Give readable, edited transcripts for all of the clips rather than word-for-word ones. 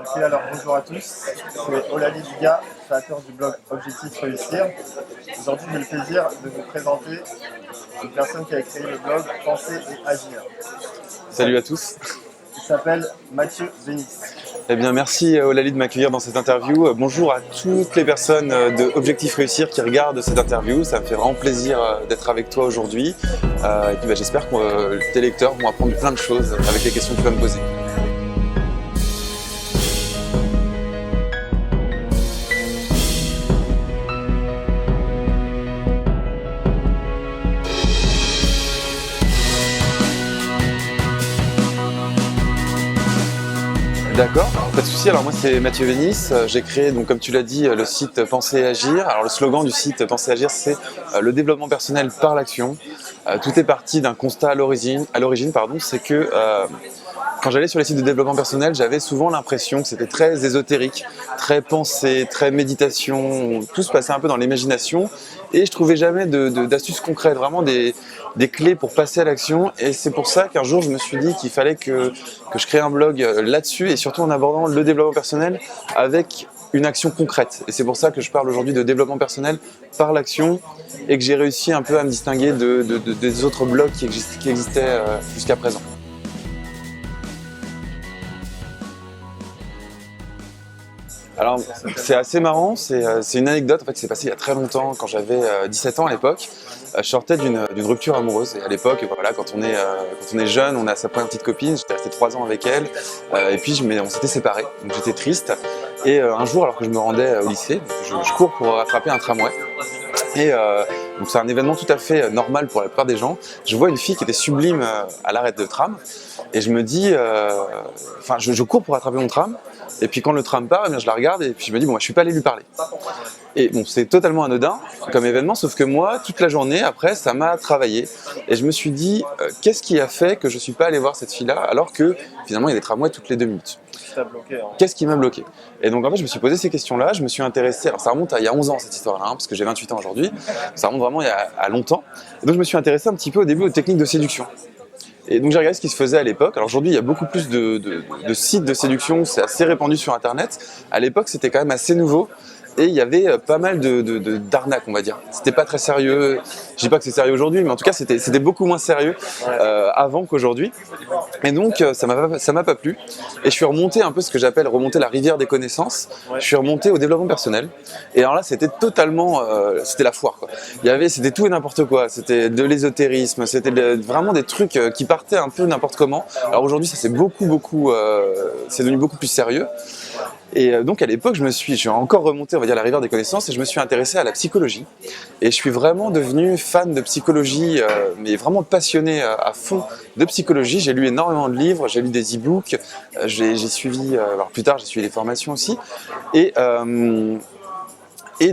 Ok, alors bonjour à tous, c'est Olali Diga, créateur du blog Objectif Réussir. Aujourd'hui, j'ai le plaisir de vous présenter une personne qui a créé le blog Penser et Agir. Salut à tous. Il s'appelle Mathieu Vénis. Eh bien, merci Olali de m'accueillir dans cette interview. Bonjour à toutes les personnes de Objectif Réussir qui regardent cette interview. Ça me fait vraiment plaisir d'être avec toi aujourd'hui. Et puis j'espère que tes lecteurs vont apprendre plein de choses avec les questions que tu vas me poser. D'accord, pas de souci. Alors moi c'est Mathieu Vénis. J'ai créé, donc comme tu l'as dit, le site Penser et Agir. Alors le slogan du site Penser et Agir, c'est le développement personnel par l'action. Tout est parti d'un constat à l'origine, c'est que quand j'allais sur les sites de développement personnel, j'avais souvent l'impression que c'était très ésotérique, très pensée, très méditation. Tout se passait un peu dans l'imagination et je trouvais jamais d'astuces concrètes, vraiment des clés pour passer à l'action. Et c'est pour ça qu'un jour je me suis dit qu'il fallait que je crée un blog là-dessus et surtout en abordant le développement personnel avec une action concrète. Et c'est pour ça que je parle aujourd'hui de développement personnel par l'action et que j'ai réussi un peu à me distinguer des autres blogs qui existaient jusqu'à présent. Alors c'est assez marrant, c'est une anecdote en fait qui s'est passée il y a très longtemps, quand j'avais 17 ans à l'époque. Je sortais d'une rupture amoureuse et à l'époque, voilà, quand on est jeune, on a sa première petite copine, j'étais resté 3 ans avec elle et puis on s'était séparés, donc j'étais triste. Et un jour, alors que je me rendais au lycée, je cours pour rattraper un tramway. Et donc c'est un événement tout à fait normal pour la plupart des gens. Je vois une fille qui était sublime à l'arrêt de tram et je me dis, je cours pour rattraper mon tram. Et puis quand le tram part, eh bien, je la regarde et puis je me dis bon, je suis pas allé lui parler. Et bon, c'est totalement anodin comme événement, sauf que moi, toute la journée après, ça m'a travaillé. Et je me suis dit, qu'est-ce qui a fait que je suis pas allé voir cette fille-là alors que finalement il y a des tramways toutes les 2 minutes. Qu'est-ce qui m'a bloqué? Et donc en fait, je me suis posé ces questions-là, je me suis intéressé, alors ça remonte à il y a 11 ans cette histoire-là, parce que j'ai 28 ans aujourd'hui, ça remonte vraiment à longtemps. Et donc je me suis intéressé un petit peu au début aux techniques de séduction. Et donc j'ai regardé ce qui se faisait à l'époque. Alors aujourd'hui il y a beaucoup plus de sites de séduction, c'est assez répandu sur internet. À l'époque c'était quand même assez nouveau et il y avait pas mal d'arnaques, on va dire. C'était pas très sérieux, je dis pas que c'est sérieux aujourd'hui, mais en tout cas c'était beaucoup moins sérieux avant qu'aujourd'hui. Et donc ça m'a pas plu et je suis remonté un peu ce que j'appelle remonter la rivière des connaissances. Je suis remonté au développement personnel et alors là c'était totalement c'était la foire quoi. C'était tout et n'importe quoi, c'était de l'ésotérisme, c'était vraiment des trucs qui partaient un peu n'importe comment. Alors aujourd'hui ça c'est c'est devenu beaucoup plus sérieux. Et donc à l'époque, je suis encore remonté, on va dire, la rivière des connaissances et je me suis intéressé à la psychologie. Et je suis vraiment devenu fan de psychologie, mais vraiment passionné à fond de psychologie. J'ai lu énormément de livres, j'ai lu des e-books, j'ai suivi, alors plus tard j'ai suivi des formations aussi. Et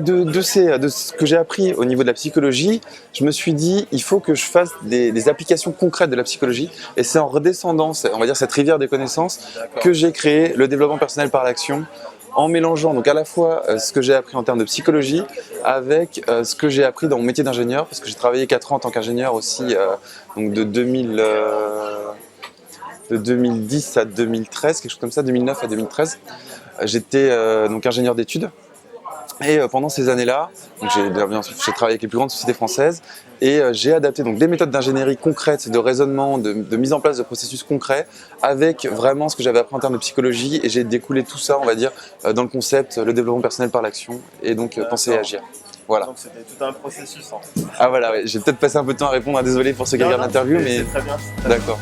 de ce que j'ai appris au niveau de la psychologie, je me suis dit, il faut que je fasse des applications concrètes de la psychologie. Et c'est en redescendant, on va dire, cette rivière des connaissances que j'ai créé le développement personnel par l'action, en mélangeant donc à la fois ce que j'ai appris en termes de psychologie avec ce que j'ai appris dans mon métier d'ingénieur, parce que j'ai travaillé 4 ans en tant qu'ingénieur aussi, donc de 2010 à 2013, quelque chose comme ça, 2009 à 2013. J'étais donc ingénieur d'études. Et pendant ces années-là, j'ai travaillé avec les plus grandes sociétés françaises et j'ai adapté donc des méthodes d'ingénierie concrètes, de raisonnement, de mise en place de processus concrets avec vraiment ce que j'avais appris en termes de psychologie et j'ai découlé tout ça, on va dire, dans le concept le développement personnel par l'action et donc penser et agir. Voilà. Donc c'était tout un processus en fait. Ah voilà, ouais. J'ai peut-être passé un peu de temps à répondre, désolé pour ceux qui regardent l'interview, mais c'est très bien. d'accord.